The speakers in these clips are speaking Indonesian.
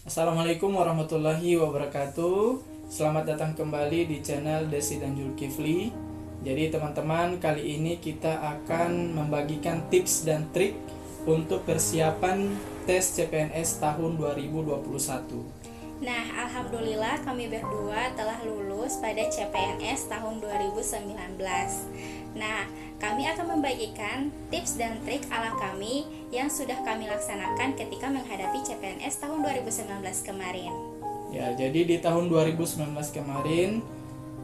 Assalamualaikum warahmatullahi wabarakatuh. Selamat datang kembali di channel Desi dan Zulkifli. Jadi teman-teman, kali ini kita akan membagikan tips dan trik untuk persiapan tes CPNS tahun 2021. Nah, alhamdulillah kami berdua telah lulus pada CPNS tahun 2019. Nah, kami akan membagikan tips dan trik ala kami yang sudah kami laksanakan ketika menghadapi CPNS tahun 2019 kemarin. Ya, jadi di tahun 2019 kemarin,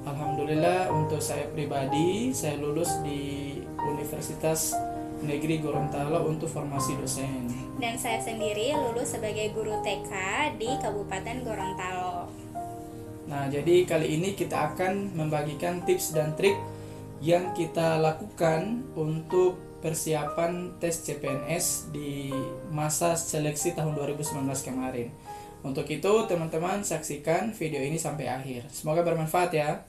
alhamdulillah untuk saya pribadi, saya lulus di Universitas Negeri Gorontalo untuk formasi dosen. Dan saya sendiri lulus sebagai guru TK di Kabupaten Gorontalo. Nah, jadi kali ini kita akan membagikan tips dan trik yang kita lakukan untuk persiapan tes CPNS di masa seleksi tahun 2019 kemarin. Untuk itu, teman-teman saksikan video ini sampai akhir. Semoga bermanfaat ya.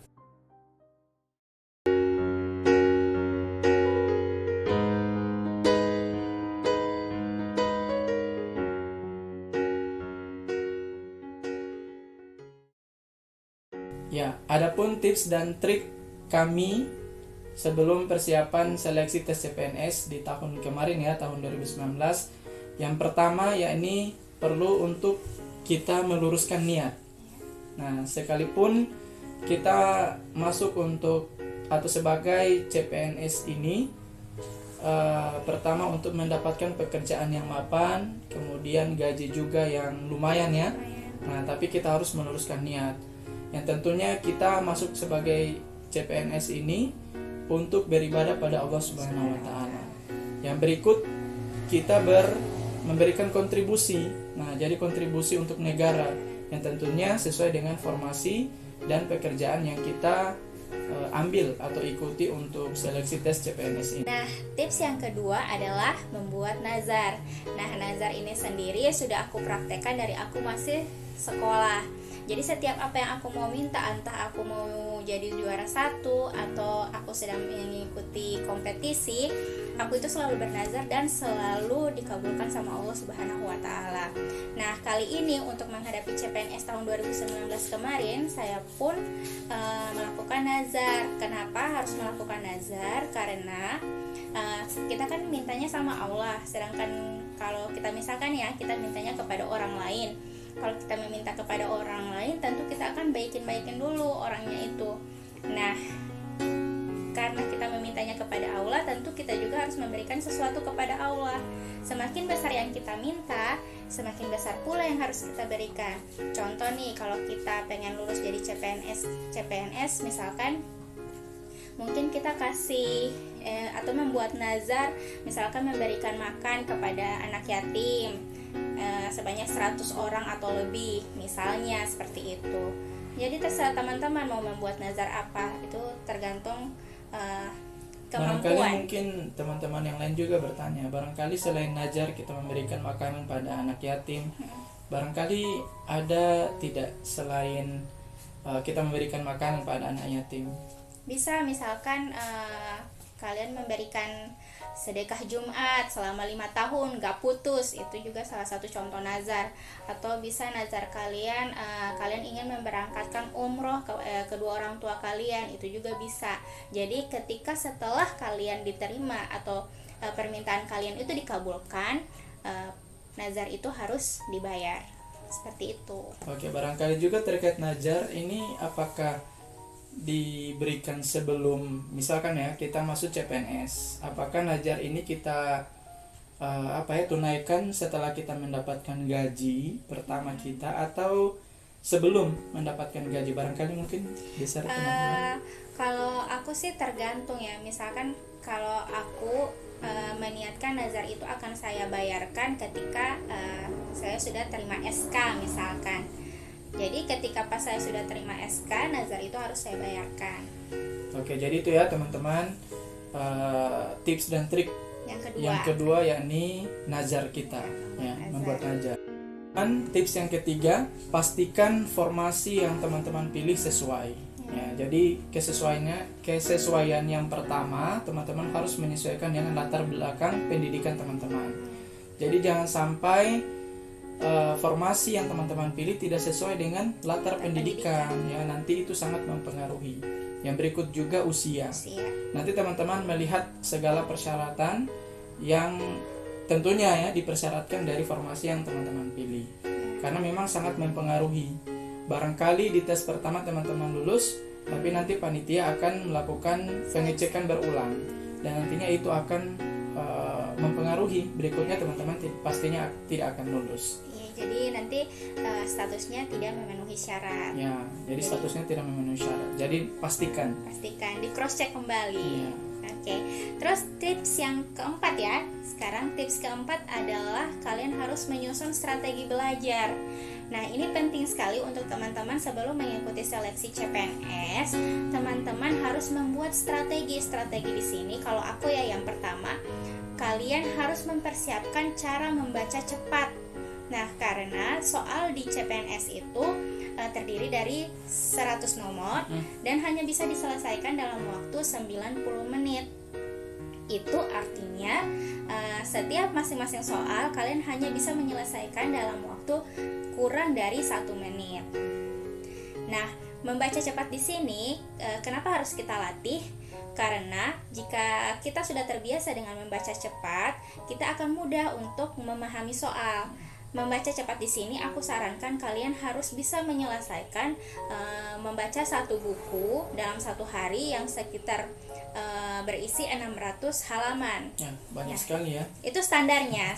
Ya, adapun tips dan trik kami sebelum persiapan seleksi tes CPNS di tahun kemarin ya, tahun 2019. Yang pertama yakni perlu untuk kita meluruskan niat. Nah, sekalipun kita masuk untuk atau sebagai CPNS ini, pertama untuk mendapatkan pekerjaan yang mapan, kemudian gaji juga yang lumayan ya. Nah, tapi kita harus meluruskan niat. Yang tentunya kita masuk sebagai CPNS ini untuk beribadah pada Allah Subhanahu wa taala. Yang berikut kita memberikan kontribusi. Nah, jadi kontribusi untuk negara yang tentunya sesuai dengan formasi dan pekerjaan yang kita ambil atau ikuti untuk seleksi tes CPNS ini. Nah, tips yang kedua adalah membuat nazar. Nah, nazar ini sendiri sudah aku praktekkan dari aku masih sekolah. Jadi setiap apa yang aku mau minta, entah aku mau jadi juara satu atau aku sedang mengikuti kompetisi, aku itu selalu bernazar dan selalu dikabulkan sama Allah Subhanahu wa taala. Nah, kali ini untuk menghadapi CPNS tahun 2019 kemarin, saya pun melakukan nazar. Kenapa harus melakukan nazar? Karena kita kan mintanya sama Allah, sedangkan kalau kita misalkan ya, kita mintanya kepada orang lain. Kalau kita meminta kepada orang lain, tentu kita akan baikin dulu orangnya itu. Nah, karena kita memintanya kepada Allah, tentu kita juga harus memberikan sesuatu kepada Allah. Semakin besar yang kita minta, semakin besar pula yang harus kita berikan. Contoh nih, kalau kita pengen lulus jadi CPNS misalkan, mungkin kita kasih atau membuat nazar, misalkan memberikan makan kepada anak yatim sebanyak 100 orang atau lebih, misalnya seperti itu. Jadi terserah teman-teman mau membuat nazar apa, itu tergantung kemampuan. Barangkali mungkin teman-teman yang lain juga bertanya, barangkali selain nazar kita memberikan makanan pada anak yatim, barangkali ada tidak selain kita memberikan makanan pada anak yatim? Bisa misalkan kalian memberikan sedekah Jumat selama 5 tahun gak putus, itu juga salah satu contoh nazar. Atau bisa nazar kalian kalian ingin memberangkatkan umroh kedua orang tua kalian, itu juga bisa. Jadi ketika setelah kalian diterima atau permintaan kalian itu dikabulkan, nazar itu harus dibayar, seperti itu. Oke, barangkali juga terkait nazar ini, apakah diberikan sebelum misalkan ya kita masuk CPNS, apakah nazar ini kita tunaikan setelah kita mendapatkan gaji pertama kita atau sebelum mendapatkan gaji? Barangkali mungkin bisa teman-teman. Kalau aku sih tergantung ya, misalkan kalau aku meniatkan nazar itu akan saya bayarkan ketika saya sudah terima SK misalkan. Jadi ketika pas saya sudah terima SK, nazar itu harus saya bayarkan. Oke, jadi itu ya teman-teman, tips dan trik yang kedua yakni nazar kita, ya, membuat nazar. Dan tips yang ketiga, pastikan formasi yang teman-teman pilih sesuai. Ya, jadi kesesuaian yang pertama, teman-teman harus menyesuaikan dengan latar belakang pendidikan teman-teman. Jadi jangan sampai formasi yang teman-teman pilih tidak sesuai dengan latar pendidikan, ya nanti itu sangat mempengaruhi. Yang berikut juga usia. Nanti teman-teman melihat segala persyaratan yang tentunya ya dipersyaratkan dari formasi yang teman-teman pilih, karena memang sangat mempengaruhi. Barangkali di tes pertama teman-teman lulus, tapi nanti panitia akan melakukan pengecekan berulang, dan nantinya itu akan mempengaruhi berikutnya teman-teman pastinya tidak akan lulus. Iya, jadi nanti statusnya tidak memenuhi syarat. Ya, jadi statusnya tidak memenuhi syarat. Jadi pastikan di cross check kembali. Iya. Oke. Terus tips yang keempat ya. Sekarang tips keempat adalah kalian harus menyusun strategi belajar. Nah, ini penting sekali untuk teman-teman sebelum mengikuti seleksi CPNS. Teman-teman harus membuat strategi. Strategi di sini kalau aku ya yang pertama, kalian harus mempersiapkan cara membaca cepat. Nah, karena soal di CPNS itu terdiri dari 100 nomor dan hanya bisa diselesaikan dalam waktu 90 menit. Itu artinya setiap masing-masing soal kalian hanya bisa menyelesaikan dalam waktu kurang dari 1 menit. Nah, membaca cepat di sini kenapa harus kita latih? Karena jika kita sudah terbiasa dengan membaca cepat, kita akan mudah untuk memahami soal. Membaca cepat di sini aku sarankan kalian harus bisa menyelesaikan membaca satu buku dalam satu hari yang sekitar berisi 600 halaman. Ya, banyak sekali ya. Itu standarnya.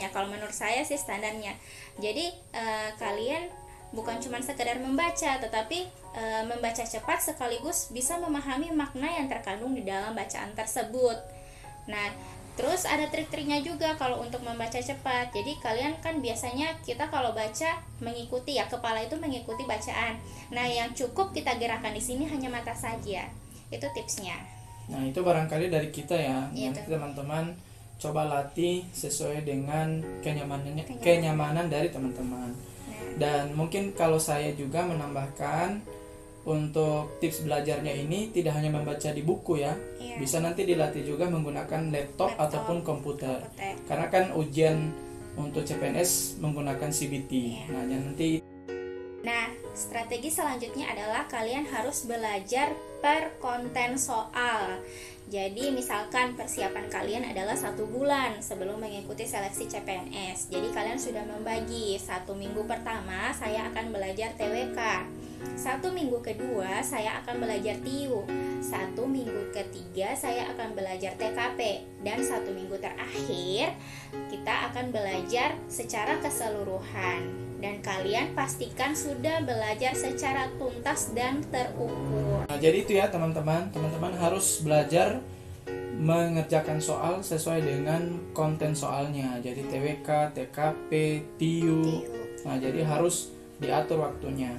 Kalau menurut saya sih standarnya. Jadi kalian bukan cuma sekedar membaca, tetapi membaca cepat sekaligus bisa memahami makna yang terkandung di dalam bacaan tersebut. Nah, terus ada trik-triknya juga kalau untuk membaca cepat. Jadi kalian kan biasanya kita kalau baca mengikuti ya, kepala itu mengikuti bacaan. Nah, yang cukup kita gerakan di sini hanya mata saja. Itu tipsnya. Nah, itu barangkali dari kita ya. Nanti teman-teman coba latih sesuai dengan kenyamanan dari teman-teman. Dan mungkin kalau saya juga menambahkan untuk tips belajarnya ini tidak hanya membaca di buku ya, bisa nanti dilatih juga menggunakan laptop ataupun komputer. Karena kan ujian untuk CPNS menggunakan CBT. Nah, strategi selanjutnya adalah kalian harus belajar per konten soal. Jadi misalkan persiapan kalian adalah 1 bulan sebelum mengikuti seleksi CPNS. Jadi kalian sudah membagi 1 minggu pertama saya akan belajar TWK, 1 minggu kedua saya akan belajar TIU, 1 minggu ketiga saya akan belajar TKP, dan 1 minggu terakhir kita akan belajar secara keseluruhan. Dan kalian pastikan sudah belajar secara tuntas dan terukur. Nah, jadi itu ya teman-teman harus belajar mengerjakan soal sesuai dengan konten soalnya. Jadi TWK, TKP, TIU. Nah, jadi harus diatur waktunya.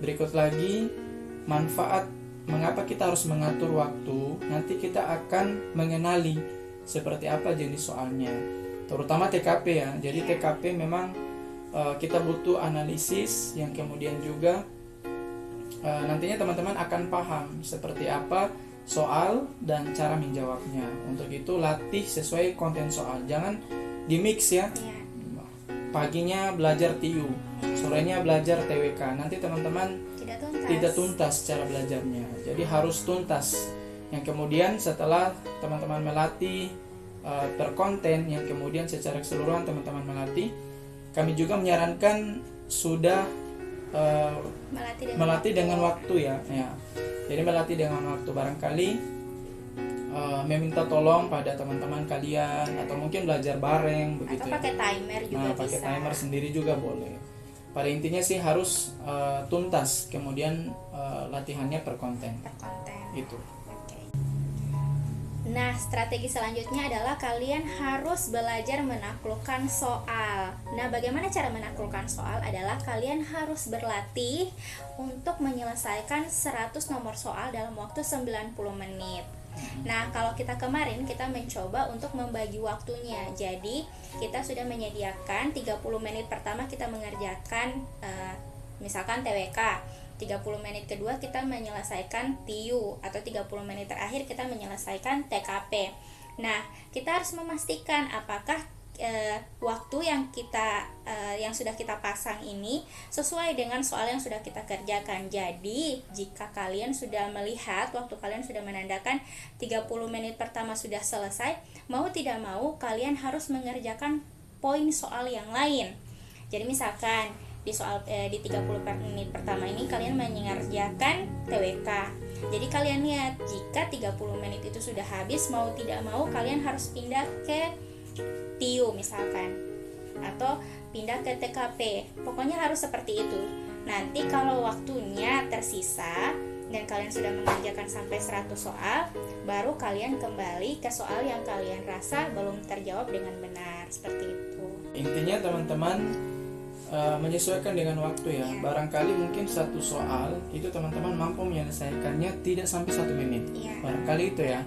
Berikut lagi manfaat mengapa kita harus mengatur waktu. Nanti kita akan mengenali seperti apa jenis soalnya. Terutama TKP ya. Jadi TKP memang kita butuh analisis yang kemudian juga nantinya teman-teman akan paham seperti apa soal dan cara menjawabnya. Untuk itu latih sesuai konten soal, jangan di mix ya. Paginya belajar TIU, sorenya belajar TWK, nanti teman-teman tidak tuntas cara belajarnya. Jadi harus tuntas. Yang kemudian setelah teman-teman melatih per konten, yang kemudian secara keseluruhan teman-teman melatih, kami juga menyarankan sudah melatih dengan waktu ya. Jadi melatih dengan waktu, barangkali meminta tolong pada teman-teman kalian atau mungkin belajar bareng begitu. Atau pakai timer juga bisa. Pakai timer sendiri juga boleh. Pada intinya sih harus tuntas, kemudian latihannya per konten. Itu. Nah, strategi selanjutnya adalah kalian harus belajar menaklukkan soal. Nah, bagaimana cara menaklukkan soal adalah kalian harus berlatih untuk menyelesaikan 100 nomor soal dalam waktu 90 menit. Nah, kalau kita kemarin kita mencoba untuk membagi waktunya. Jadi, kita sudah menyediakan 30 menit pertama kita mengerjakan misalkan TWK. 30 menit kedua kita menyelesaikan TIU, atau 30 menit terakhir kita menyelesaikan TKP. Nah, kita harus memastikan apakah waktu yang sudah kita pasang ini sesuai dengan soal yang sudah kita kerjakan. Jadi jika kalian sudah melihat waktu kalian sudah menandakan 30 menit pertama sudah selesai, mau tidak mau kalian harus mengerjakan poin soal yang lain. Jadi misalkan di 30 menit pertama ini kalian mengerjakan TWK. Jadi kalian lihat, jika 30 menit itu sudah habis, mau tidak mau kalian harus pindah ke TIU misalkan, atau pindah ke TKP. Pokoknya harus seperti itu. Nanti kalau waktunya tersisa dan kalian sudah mengerjakan sampai 100 soal, baru kalian kembali ke soal yang kalian rasa belum terjawab dengan benar. Seperti itu. Intinya teman-teman menyesuaikan dengan waktu ya. Barangkali mungkin satu soal itu teman-teman mampu menyelesaikannya tidak sampai 1 menit. Barangkali itu ya.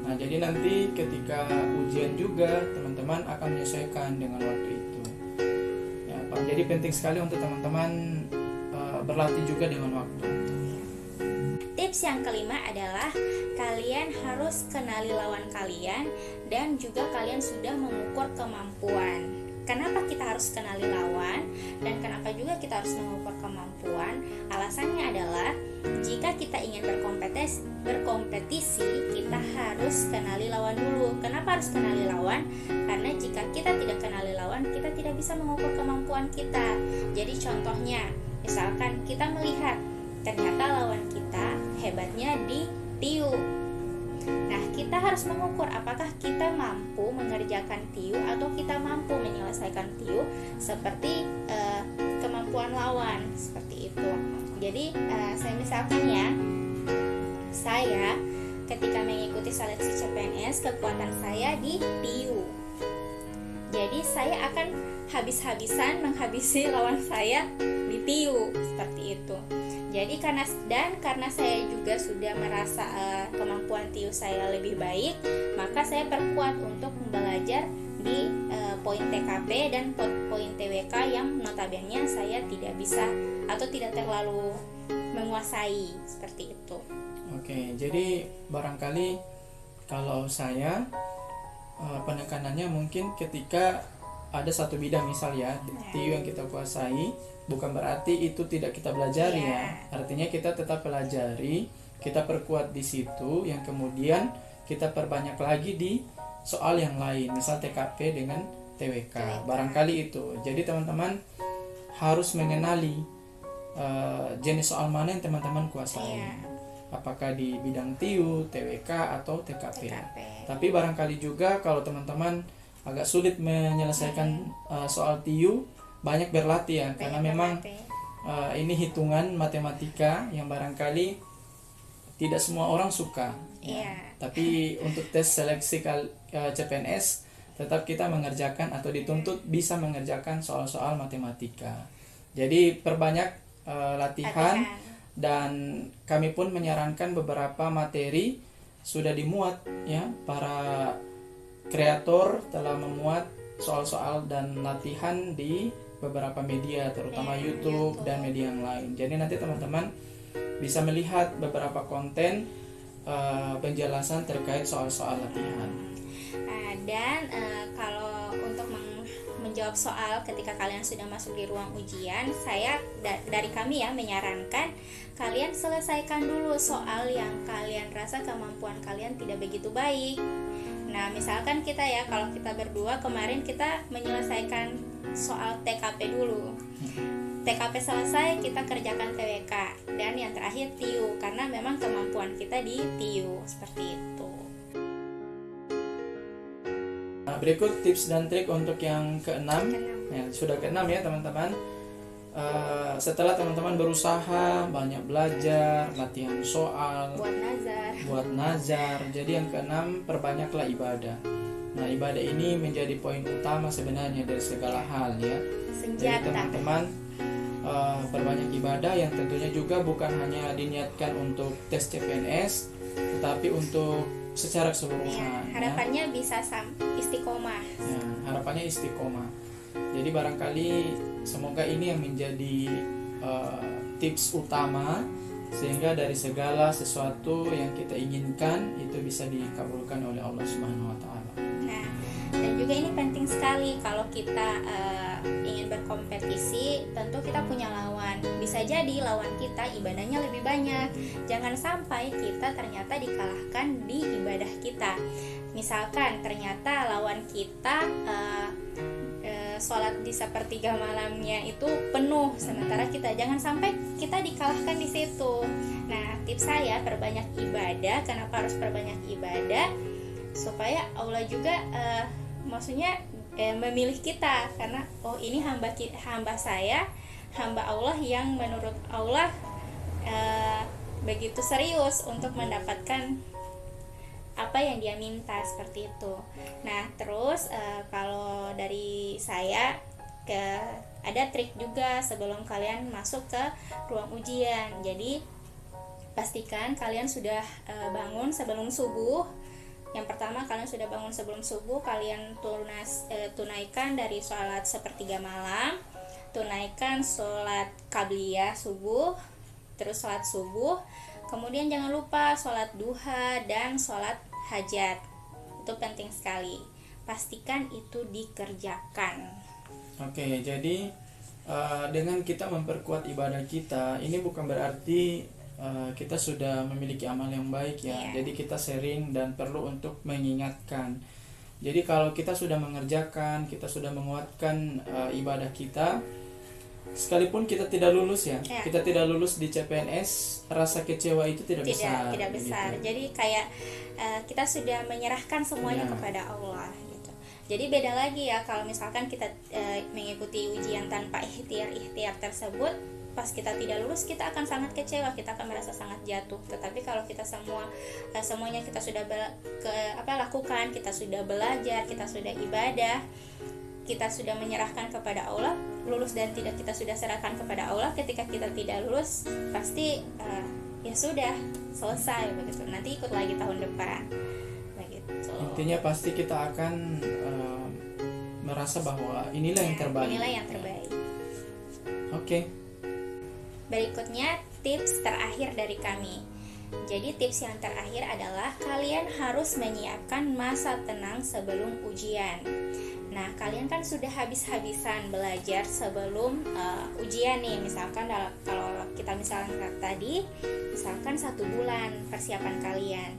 Nah, jadi nanti ketika ujian juga teman-teman akan menyesuaikan dengan waktu itu. Ya, Pak. Jadi penting sekali untuk teman-teman berlatih juga dengan waktu. Tips yang kelima adalah kalian harus kenali lawan kalian dan juga kalian sudah mengukur kemampuan. Kenapa kita harus kenali lawan dan kenapa juga kita harus mengukur kemampuan? Alasannya adalah jika kita ingin berkompetisi, kita harus kenali lawan dulu. Kenapa harus kenali lawan? Karena jika kita tidak kenali lawan, kita tidak bisa mengukur kemampuan kita. Jadi contohnya, misalkan kita melihat ternyata lawan kita hebatnya di TIU. Nah, kita harus mengukur apakah kita mampu mengerjakan TIU atau kita mampu menyelesaikan TIU seperti kemampuan lawan, seperti itu. Jadi saya misalkan ya, saya ketika mengikuti seleksi CPNS, kekuatan saya di TIU. Jadi saya akan habis-habisan menghabisi lawan saya di TIU, seperti itu. Jadi karena saya juga sudah merasa kemampuan TIU saya lebih baik, maka saya perkuat untuk belajar di poin TKP dan poin TWK yang notabene saya tidak bisa atau tidak terlalu menguasai, seperti itu. Oke, jadi barangkali kalau saya penekanannya mungkin ketika ada satu bidang misal ya, TIU yang kita kuasai, bukan berarti itu tidak kita pelajari ya. Artinya kita tetap pelajari, kita perkuat di situ, yang kemudian kita perbanyak lagi di soal yang lain, misal TKP dengan TWK. Barangkali itu. Jadi teman-teman harus mengenali jenis soal mana yang teman-teman kuasai. Apakah di bidang TIU, TWK atau TKP. Tapi barangkali juga kalau teman-teman agak sulit menyelesaikan soal TIU, banyak berlatih ya, karena memang ini hitungan matematika yang barangkali tidak semua orang suka ya. Tapi untuk tes seleksi CPNS tetap kita mengerjakan atau dituntut bisa mengerjakan soal-soal matematika. Jadi perbanyak latihan, dan kami pun menyarankan beberapa materi sudah dimuat ya, para kreator telah memuat soal-soal dan latihan di beberapa media, terutama YouTube dan media yang lain. Jadi nanti teman-teman bisa melihat beberapa konten penjelasan terkait soal-soal latihan. Dan kalau untuk menjawab soal ketika kalian sudah masuk di ruang ujian, saya dari kami ya menyarankan kalian selesaikan dulu soal yang kalian rasa kemampuan kalian tidak begitu baik. Nah, misalkan kita ya, kalau kita berdua kemarin kita menyelesaikan soal TKP dulu. TKP selesai, kita kerjakan TWK, dan yang terakhir TIU, karena memang kemampuan kita di TIU, seperti itu. Nah, berikut tips dan trik untuk yang keenam. Ya, sudah keenam ya teman-teman. Setelah teman-teman berusaha banyak belajar, latihan soal, buat nazar. Jadi yang keenam, perbanyaklah ibadah. Nah, ibadah ini menjadi poin utama sebenarnya dari segala hal ya. Jadi teman-teman perbanyak ibadah yang tentunya juga bukan hanya diniatkan untuk tes CPNS, tetapi untuk secara keseluruhan. Harapannya bisa istiqomah. Ya, harapannya istiqomah. Jadi barangkali semoga ini yang menjadi tips utama, sehingga dari segala sesuatu yang kita inginkan itu bisa dikabulkan oleh Allah Subhanahu wa taala. Nah, dan juga ini penting sekali sekali kalau kita ingin berkompetisi, tentu kita punya lawan. Bisa jadi lawan kita ibadahnya lebih banyak. Jangan sampai kita ternyata dikalahkan di ibadah kita. Misalkan ternyata lawan kita sholat di sepertiga malamnya itu penuh, sementara kita, jangan sampai kita dikalahkan di situ. Nah, tips saya perbanyak ibadah. Kenapa harus perbanyak ibadah? Supaya Allah juga maksudnya memilih kita, karena oh ini hamba saya, hamba Allah yang menurut Allah begitu serius untuk mendapatkan apa yang dia minta, seperti itu. Nah, terus kalau dari saya ada trik juga sebelum kalian masuk ke ruang ujian. Jadi pastikan kalian sudah bangun sebelum subuh. Yang pertama, kalian sudah bangun sebelum subuh, kalian tunaikan dari sholat sepertiga malam, tunaikan sholat qabliyah subuh, terus sholat subuh. Kemudian jangan lupa sholat duha dan sholat hajat. Itu penting sekali. Pastikan itu dikerjakan. Oke, jadi dengan kita memperkuat ibadah kita, ini bukan berarti kita sudah memiliki amal yang baik ya. Jadi kita sering dan perlu untuk mengingatkan. Jadi kalau kita sudah mengerjakan, kita sudah menguatkan ibadah kita, sekalipun kita tidak lulus ya, kita tidak lulus di CPNS, rasa kecewa itu tidak besar. Tidak besar. Gitu. Jadi kayak kita sudah menyerahkan semuanya kepada Allah gitu. Jadi beda lagi ya kalau misalkan kita mengikuti ujian tanpa ikhtiar tersebut, pas kita tidak lulus kita akan sangat kecewa, kita akan merasa sangat jatuh. Tetapi kalau kita semuanya kita sudah lakukan, kita sudah belajar, kita sudah ibadah, kita sudah menyerahkan kepada Allah, lulus dan tidak kita sudah serahkan kepada Allah. Ketika kita tidak lulus, pasti ya sudah selesai begitu. Nanti ikut lagi tahun depan. Begitu. Intinya pasti kita akan merasa bahwa inilah yang terbaik. Inilah yang terbaik. Oke. Berikutnya tips terakhir dari kami. Jadi tips yang terakhir adalah kalian harus menyiapkan masa tenang sebelum ujian. Nah, kalian kan sudah habis-habisan belajar sebelum ujian nih. Misalkan kalau kita misalkan tadi, misalkan 1 bulan persiapan kalian.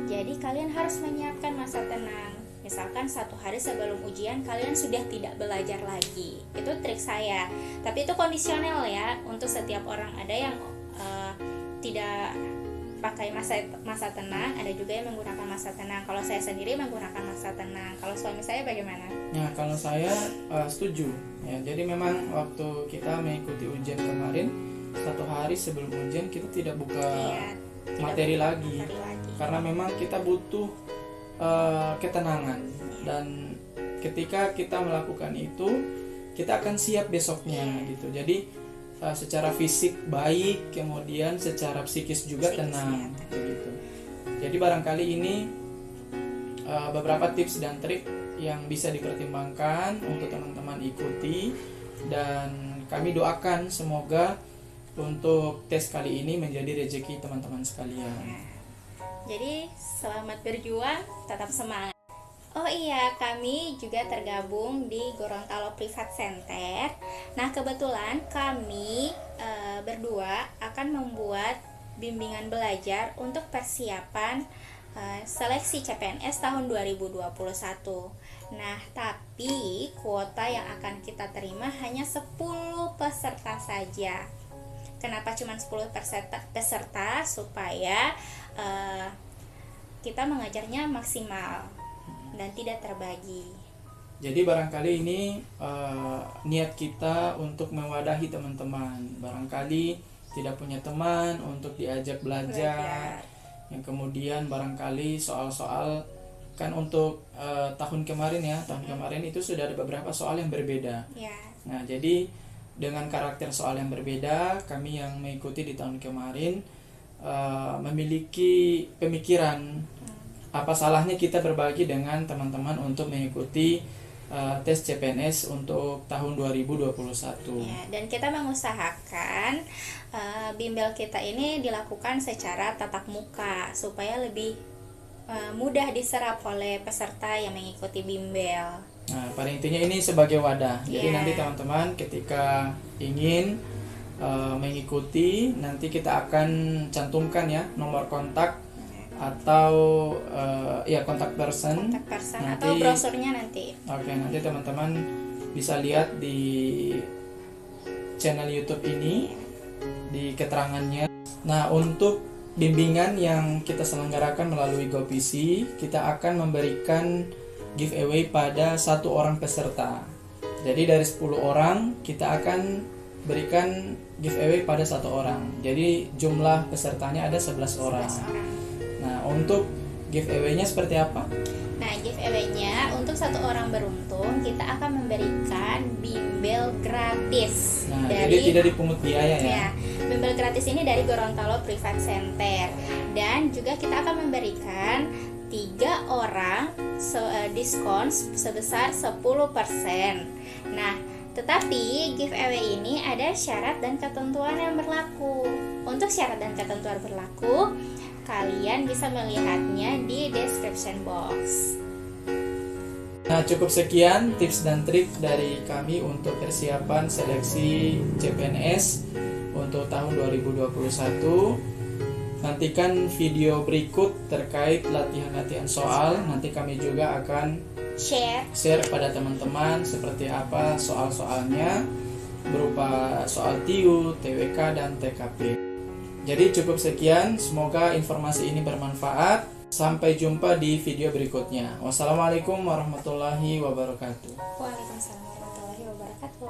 Jadi kalian harus menyiapkan masa tenang. Misalkan 1 hari sebelum ujian kalian sudah tidak belajar lagi. Itu trik saya. Tapi itu kondisional ya. Untuk setiap orang, ada yang tidak pakai masa tenang, ada juga yang menggunakan masa tenang. Kalau saya sendiri menggunakan masa tenang. Kalau suami saya bagaimana? Nah, kalau saya setuju ya. Jadi memang waktu kita mengikuti ujian kemarin, 1 hari sebelum ujian kita tidak buka materi lagi. Karena memang kita butuh ketenangan, dan ketika kita melakukan itu kita akan siap besoknya gitu. Jadi secara fisik baik, kemudian secara psikis juga tenang begitu. Jadi barangkali ini beberapa tips dan trik yang bisa dipertimbangkan untuk teman-teman ikuti, dan kami doakan semoga untuk tes kali ini menjadi rezeki teman-teman sekalian. Jadi selamat berjuang, tetap semangat. Oh iya, kami juga tergabung di Gorontalo Privat Center. Nah, kebetulan kami berdua akan membuat bimbingan belajar untuk persiapan seleksi CPNS tahun 2021. Nah, tapi kuota yang akan kita terima hanya 10 peserta saja. Kenapa cuma 10 peserta? Supaya kita mengajarnya maksimal dan tidak terbagi. Jadi barangkali ini niat kita untuk mewadahi teman-teman. Barangkali tidak punya teman untuk diajak belajar. Yang kemudian barangkali soal-soal kan untuk tahun kemarin ya, kemarin itu sudah ada beberapa soal yang berbeda. Nah, jadi dengan karakter soal yang berbeda, kami yang mengikuti di tahun kemarin memiliki pemikiran apa salahnya kita berbagi dengan teman-teman untuk mengikuti tes CPNS untuk tahun 2021. Ya, dan kita mengusahakan bimbel kita ini dilakukan secara tatap muka supaya lebih mudah diserap oleh peserta yang mengikuti bimbel. Nah, pada intinya ini sebagai wadah. Jadi Iya. nanti teman-teman ketika ingin mengikuti, nanti kita akan cantumkan ya nomor kontak atau ya kontak person. Kontak person Nanti- atau brosurnya nanti. Oke, nanti teman-teman bisa lihat di channel YouTube ini di keterangannya. Nah, untuk bimbingan yang kita selenggarakan melalui GoPC, kita akan memberikan giveaway pada 1 orang peserta. Jadi dari 10 orang kita akan berikan giveaway pada 1 orang. Jadi jumlah pesertanya ada 11 orang. 11 orang. Nah, untuk giveaway-nya seperti apa? Nah, giveaway-nya untuk 1 orang beruntung kita akan memberikan bimbel gratis Nah, jadi tidak dipungut biaya ya. ya. Bimbel gratis ini dari Gorontalo Private Center, dan juga kita akan memberikan 3 orang diskon sebesar 10%. Nah, tetapi giveaway ini ada syarat dan ketentuan yang berlaku. Untuk syarat dan ketentuan berlaku, kalian bisa melihatnya di description box. Nah, cukup sekian tips dan trik dari kami untuk persiapan seleksi CPNS untuk tahun 2021. Nantikan video berikut terkait latihan-latihan soal. Nanti kami juga akan share pada teman-teman seperti apa soal-soalnya, berupa soal TIU, TWK, dan TKP. Jadi cukup sekian, semoga informasi ini bermanfaat. Sampai jumpa di video berikutnya. Wassalamualaikum warahmatullahi wabarakatuh. Waalaikumsalam warahmatullahi wabarakatuh.